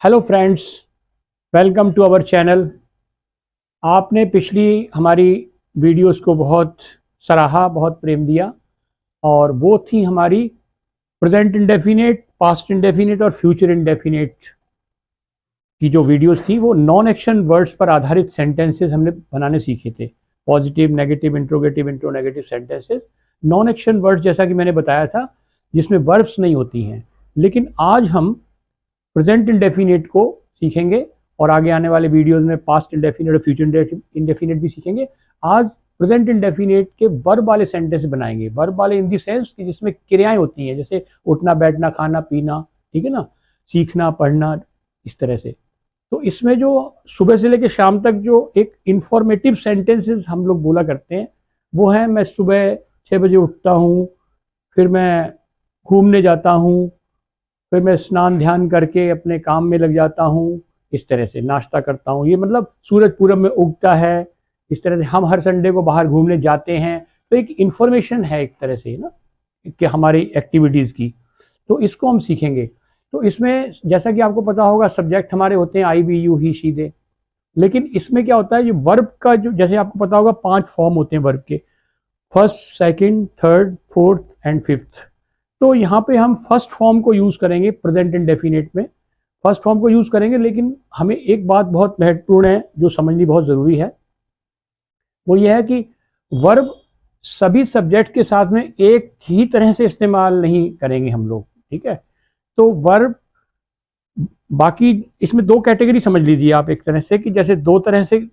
Hello friends, welcome to our channel. आपने पिछली हमारी वीडियोस को बहुत सराहा, बहुत प्रेम दिया और वो थी हमारी प्रेजेंट इंडेफिनिट, पास्ट इंडेफिनिट और फ्यूचर इंडेफिनिट की जो वीडियोस थी। वो नॉन एक्शन वर्ड्स पर आधारित सेंटेंसेस हमने बनाने सीखे थे। Positive, negative, interrogative, interronegative sentences, non action words, जैसा कि मैंने बताया था, जिसमें वर्ब्स नहीं होती हैं। लेकिन आज हम प्रेजेंट इंडेफिनिट को सीखेंगे और आगे आने वाले वीडियोस में पास्ट इंडेफिनिट और फ्यूचर इंडेफिनिट भी सीखेंगे। आज प्रेजेंट इंडेफिनिट के वर्ब वाले सेंटेंस बनाएंगे। वर्ब वाले इन दी सेंस कि जिसमें क्रियाएं होती हैं, जैसे उठना, बैठना, खाना, पीना, ठीक है ना, सीखना, पढ़ना, इस तरह से। तो इसमें जो सुबह से लेकर शाम तक जो एक इंफॉर्मेटिव सेंटेंसेस हम लोग बोला करते हैं वो है, मैं सुबह 6 बजे उठता हूँ, फिर मैं घूमने जाता हूँ, फिर मैं स्नान ध्यान करके अपने काम में लग जाता हूँ, इस तरह से नाश्ता करता हूँ। ये मतलब सूरज पूरब में उगता है, इस तरह से हम हर संडे को बाहर घूमने जाते हैं। तो एक इन्फॉर्मेशन है एक तरह से ना, कि हमारी एक्टिविटीज़ की। तो इसको हम सीखेंगे। तो इसमें जैसा कि आपको पता होगा, सब्जेक्ट हमारे होते हैं आई, वी, यू, ही, शी, दे। लेकिन इसमें क्या होता है, जो वर्ब का जो, जैसे आपको पता होगा, 5 फॉर्म होते हैं वर्ब के, first, second, third, fourth and fifth. तो यहाँ पे हम फर्स्ट फॉर्म को यूज़ करेंगे प्रेजेंट इंडेफिनिट में, फर्स्ट फॉर्म को यूज़ करेंगे। लेकिन हमें एक बात बहुत महत्वपूर्ण है जो समझनी बहुत ज़रूरी है, वो ये है कि वर्ब सभी सब्जेक्ट के साथ में एक ही तरह से इस्तेमाल नहीं करेंगे हम लोग, ठीक है। तो वर्ब बाकी इसमें 2 कैटेगरी समझ लीजिए आप एक तरह से, कि जैसे 2 तरह से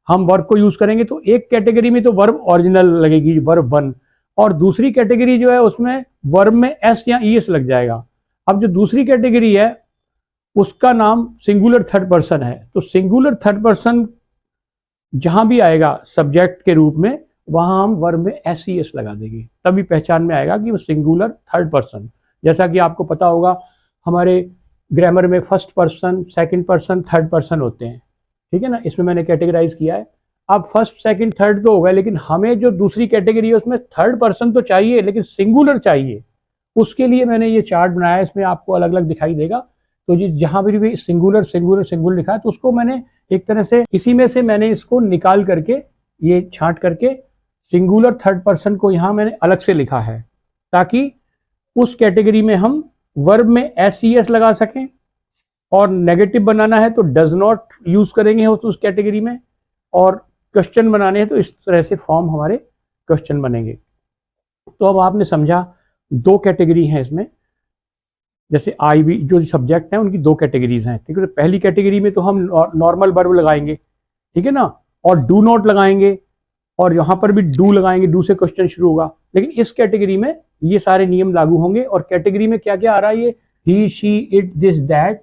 हम वर्ब को यूज़ करेंगे। तो एक कैटेगरी में तो वर्ब ओरिजिनल लगेगी, वर्ब 1, और दूसरी कैटेगरी जो है उसमें वर्ब में एस या ई एस लग जाएगा। अब जो दूसरी कैटेगरी है उसका नाम सिंगुलर थर्ड पर्सन है। तो सिंगुलर थर्ड पर्सन जहां भी आएगा सब्जेक्ट के रूप में, वहां हम वर्ब में एस ई एस लगा देंगे, तभी पहचान में आएगा कि वो सिंगुलर थर्ड पर्सन। जैसा कि आपको पता होगा, हमारे ग्रामर में first person, second person, third person होते हैं, ठीक है ना। इसमें मैंने कैटेगराइज किया है। अब फर्स्ट, सेकंड, थर्ड तो हो गया, लेकिन हमें जो दूसरी कैटेगरी है उसमें थर्ड पर्सन तो चाहिए, लेकिन सिंगुलर चाहिए। उसके लिए मैंने ये चार्ट बनाया है, इसमें आपको अलग अलग दिखाई देगा। तो जी जहां भी सिंगुलर सिंगुलर सिंगुलर लिखा है, तो उसको मैंने एक तरह से इसी में से मैंने इसको निकाल करके, ये छांट करके सिंगुलर थर्ड पर्सन को यहाँ मैंने अलग से लिखा है, ताकि उस कैटेगरी में हम वर्ब में एस ई एस लगा सकें। और नेगेटिव बनाना है तो डज नॉट यूज करेंगे उस कैटेगरी में, और क्वेश्चन बनाने हैं तो इस तरह से फॉर्म हमारे क्वेश्चन बनेंगे। तो अब आपने समझा 2 कैटेगरी हैं इसमें। जैसे आई, वी, जो सब्जेक्ट हैं उनकी 2 कैटेगरीज हैं, ठीक है। तो पहली कैटेगरी में तो हम नॉर्मल वर्ब लगाएंगे, ठीक है ना, और डू नॉट लगाएंगे, और यहाँ पर भी डू लगाएंगे, डू से क्वेश्चन शुरू होगा। लेकिन इस कैटेगरी में ये सारे नियम लागू होंगे। और कैटेगरी में क्या क्या आ रहा है, ये ही, शी, इट, दिस, दैट,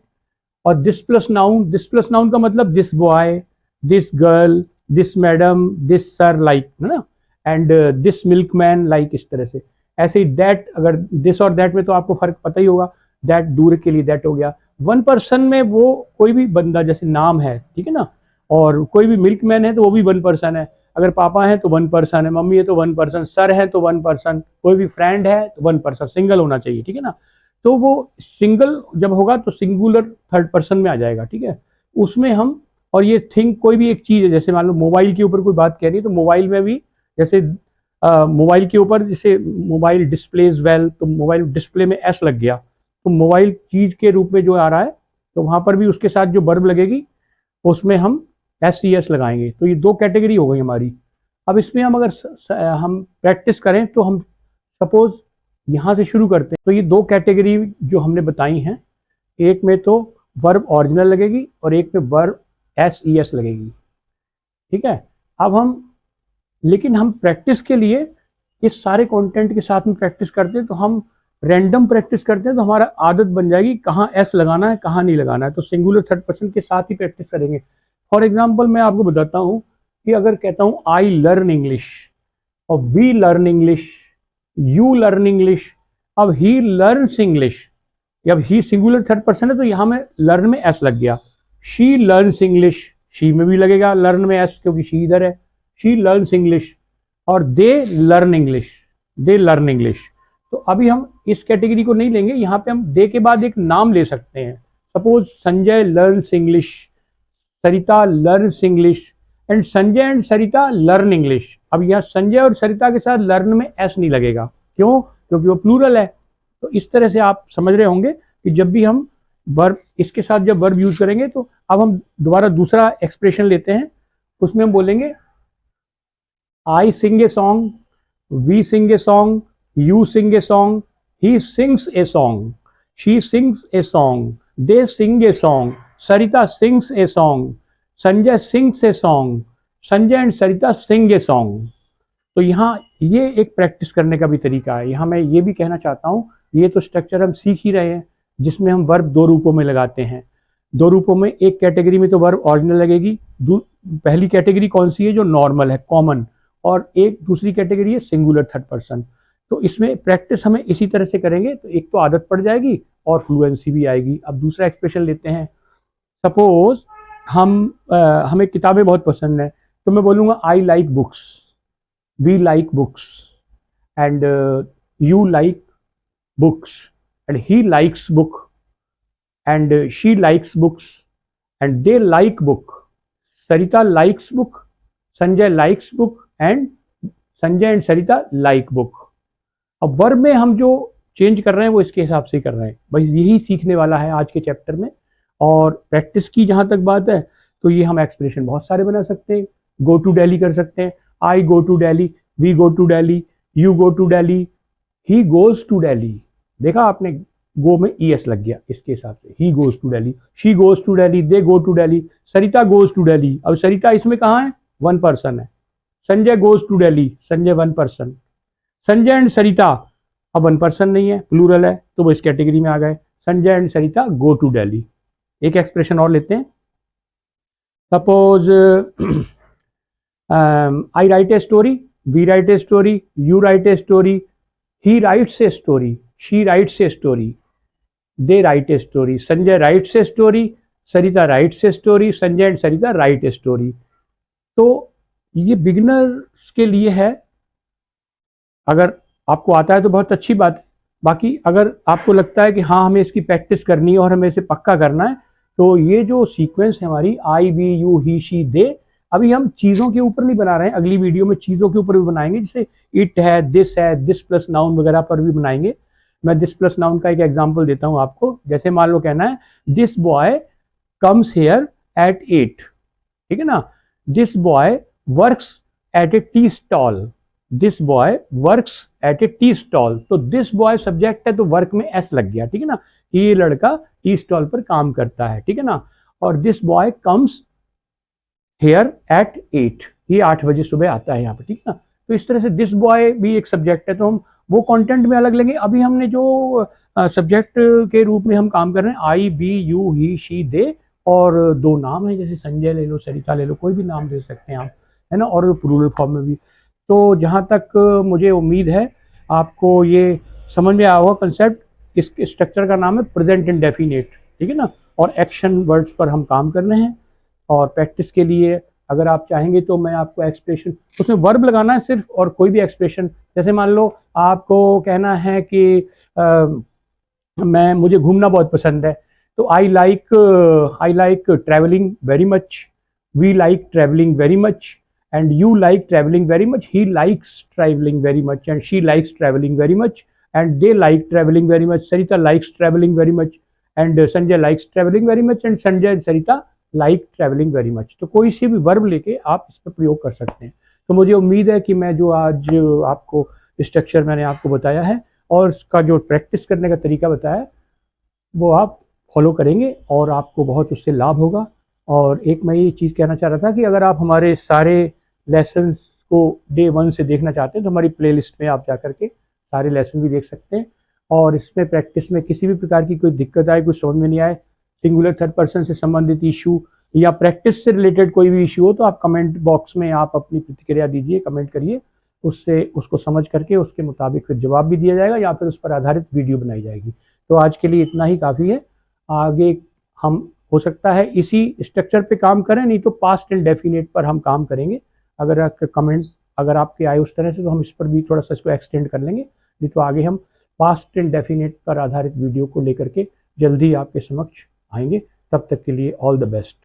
और this plus noun. This plus noun का मतलब this boy, this girl, this madam, this sir, like, है ना, एंड दिस मिल्कमैन, लाइक, इस तरह से। ऐसे ही दैट, अगर दिस और दैट में तो आपको फर्क पता ही होगा, दैट दूर के लिए दैट हो गया। 1 पर्सन में वो कोई भी बंदा, जैसे नाम है, ठीक है ना, और कोई भी मिल्कमैन है तो वो भी 1 पर्सन है। अगर पापा है तो 1 पर्सन है, मम्मी है तो 1 पर्सन, सर है तो 1 पर्सन, कोई भी फ्रेंड है तो 1 पर्सन, सिंगल होना चाहिए, ठीक है ना। तो वो सिंगल जब होगा तो सिंगुलर थर्ड पर्सन में आ जाएगा, ठीक है। उसमें हम, और ये थिंक कोई भी एक चीज़ है, जैसे मान लो मोबाइल के ऊपर कोई बात कह रही है, तो मोबाइल में भी जैसे मोबाइल के ऊपर जैसे मोबाइल डिस्प्लेज वेल, तो मोबाइल डिस्प्ले में एस लग गया, तो मोबाइल चीज़ के रूप में जो आ रहा है, तो वहाँ पर भी उसके साथ जो वर्ब लगेगी उसमें हम एस सी एस लगाएंगे। तो ये 2 कैटेगरी हो गई हमारी। अब इसमें हम अगर हम प्रैक्टिस करें तो हम सपोज यहाँ से शुरू करते हैं। तो ये 2 कैटेगरी जो हमने बताई हैं, एक में तो वर्ब ओरिजिनल लगेगी और एक में वर्ब एस ई एस लगेगी, ठीक है। अब हम, लेकिन हम प्रैक्टिस के लिए इस सारे कंटेंट के साथ में प्रैक्टिस करते हैं, तो हम रैंडम प्रैक्टिस करते हैं, तो हमारा आदत बन जाएगी कहाँ एस लगाना है, कहाँ नहीं लगाना है। तो सिंगुलर थर्ड पर्सन के साथ ही प्रैक्टिस करेंगे। फॉर एग्जाम्पल मैं आपको बताता हूँ कि अगर कहता हूँ आई लर्न इंग्लिश, और we learn English, you learn English, अब ही लर्न्स इंग्लिश, अब ही सिंगुलर थर्ड पर्सन है तो यहाँ में लर्न में एस लग गया। शी लर्न्स इंग्लिश, शी में भी लगेगा लर्न में एस, क्योंकि शी इधर है, शी लर्न्स इंग्लिश। और they learn English, they learn English. तो अभी हम इस कैटेगरी को नहीं लेंगे, यहाँ पे हम दे के बाद एक नाम ले सकते हैं। Suppose Sanjay learns English, Sarita learns English, and Sanjay and Sarita learn English. अब यहाँ संजय और सरिता के साथ लर्न में एस नहीं लगेगा, क्यों? क्योंकि वो प्लूरल है। तो इस तरह से आप समझ रहे होंगे कि जब भी हम वर्ब इसके साथ जब वर्ब यूज करेंगे, तो अब हम दोबारा दूसरा एक्सप्रेशन लेते हैं, उसमें हम बोलेंगे I sing a song, we sing a song, you sing a song, he sings a song, she sings a song, they sing a song, Sarita sings a song, Sanjay sings a song, Sanjay and Sarita sing a song. तो यहाँ ये एक practice करने का भी तरीका है। यहाँ मैं ये भी कहना चाहता हूँ, ये तो स्ट्रक्चर हम सीख ही रहे हैं, जिसमें हम वर्ब दो रूपों में लगाते हैं। दो रूपों में, एक कैटेगरी में तो वर्ब ऑरिजिनल लगेगी, पहली कैटेगरी कौन सी है? जो नॉर्मल है, कॉमन, और एक दूसरी कैटेगरी है सिंगुलर थर्ड पर्सन। तो इसमें प्रैक्टिस हमें इसी तरह से करेंगे तो एक तो आदत पड़ जाएगी और फ्लुएंसी भी आएगी। अब दूसरा एक्सप्रेशन लेते हैं। सपोज हमें किताबें बहुत पसंद है, तो मैं बोलूँगा I like books, we like books, and you like books, and he likes book, and she likes books, and they like book, Sarita likes book, Sanjay likes book, and Sanjay and Sarita like book. अब verb में हम जो change कर रहे हैं वो इसके हिसाब से कर रहे हैं। बस यही सीखने वाला है आज के चैप्टर में। और प्रैक्टिस की जहाँ तक बात है, तो ये हम एक्सप्रेशन बहुत सारे बना सकते हैं। गो टू दिल्ली कर सकते हैं, I go to Delhi, we go to Delhi, you go to Delhi, he goes to Delhi. देखा आपने, गो में ईएस लग गया, इसके हिसाब से he goes to Delhi, she goes to Delhi, they go to Delhi, Sarita goes to Delhi. अब सरिता इसमें कहाँ है? वन पर्सन है। Sanjay goes to Delhi, Sanjay one person. Sanjay and Sarita, अब वन पर्सन नहीं है, प्लूरल है, तो वो इस कैटेगरी में आ गए। Sanjay and Sarita go to Delhi. एक एक्सप्रेशन और लेते हैं। Suppose I write a story, we write a story, you write a story, he writes a story, she writes a story, they write a story, Sanjay writes a story, Sarita writes a story, Sanjay and Sarita write a story. तो ये beginners के लिए है। अगर आपको आता है तो बहुत अच्छी बात है। बाकी अगर आपको लगता है कि हाँ हमें इसकी प्रैक्टिस करनी है और हमें इसे पक्का करना है, तो ये जो सीक्वेंस है हमारी आई, वी, यू, ही, शी, दे, अभी हम चीज़ों के ऊपर नहीं बना रहे हैं, अगली वीडियो में चीज़ों के ऊपर भी बनाएंगे, जैसे इट है, दिस प्लस नाउन वगैरह पर भी बनाएंगे। मैं दिस प्लस नाउन का एक एग्जाम्पल देता हूँ आपको। जैसे मान लो कहना है this boy comes here at 8, ठीक है ना। This boy works at a tea stall, this boy works at a tea stall. तो दिस बॉय सब्जेक्ट है, तो वर्क में एस लग गया, ठीक है ना। ये लड़का टी स्टॉल पर काम करता है, ठीक है ना। और this boy comes here at 8, ये 8 बजे सुबह आता है यहाँ पर, ठीक है ना। तो इस तरह से दिस बॉय भी एक सब्जेक्ट है, तो हम वो कंटेंट में अलग लेंगे। अभी हमने जो सब्जेक्ट के रूप में हम काम कर रहे हैं, आई, बी, यू, ही, शी, दे, और दो नाम है, जैसे संजय ले लो, सरिता ले लो, कोई भी नाम दे सकते हैं आप, है ना, और प्लूरल फॉर्म में भी। तो जहाँ तक मुझे उम्मीद है आपको ये समझ में आया होगा कंसेप्ट। इस स्ट्रक्चर का नाम है प्रेजेंट इंडेफिनिट, ठीक है ना। और एक्शन वर्ड्स पर हम काम कर रहे हैं। और प्रैक्टिस के लिए अगर आप चाहेंगे तो मैं आपको एक्सप्रेशन, उसमें वर्ब लगाना है सिर्फ, और कोई भी एक्सप्रेशन, जैसे मान लो आपको कहना है कि मुझे घूमना बहुत पसंद है, तो I like travelling very much, we like travelling very much, and you like traveling very much, he likes traveling very much, and she likes traveling very much, and they like traveling very much, Sarita likes traveling very much, and Sanjay likes traveling very much, and Sanjay and Sarita like traveling very much। तो कोई से भी verb लेके आप इस पर प्रयोग कर सकते हैं। तो मुझे उम्मीद है कि मैं जो आज आपको स्ट्रक्चर मैंने आपको बताया है और उसका जो प्रैक्टिस करने का तरीका बताया है, वो आप फॉलो करेंगे और आपको बहुत उससे लाभ होगा। और एक मैं ये चीज़ कहना चाह रहा था कि अगर आप हमारे सारे लेसन्स को डे 1 से देखना चाहते हैं, तो हमारी प्लेलिस्ट में आप जाकर के सारे लेसन भी देख सकते हैं। और इसमें प्रैक्टिस में किसी भी प्रकार की कोई दिक्कत आए, कुछ समझ में नहीं आए, सिंगुलर थर्ड पर्सन से संबंधित इशू या प्रैक्टिस से रिलेटेड कोई भी इशू हो, तो आप कमेंट बॉक्स में आप अपनी प्रतिक्रिया दीजिए, कमेंट करिए, उससे उसको समझ करके उसके मुताबिक फिर जवाब भी दिया जाएगा या फिर उस पर आधारित वीडियो बनाई जाएगी। तो आज के लिए इतना ही काफ़ी है। आगे हम हो सकता है इसी स्ट्रक्चर पे काम करें, नहीं तो पास्ट इंडेफिनिट पर हम काम करेंगे। अगर आपके कमेंट अगर आपके आए उस तरह से, तो हम इस पर भी थोड़ा सा इसको एक्सटेंड कर लेंगे। नहीं तो आगे हम पास्ट इंडेफिनिट पर आधारित वीडियो को लेकर के जल्दी आपके समक्ष आएंगे। तब तक के लिए ऑल द बेस्ट।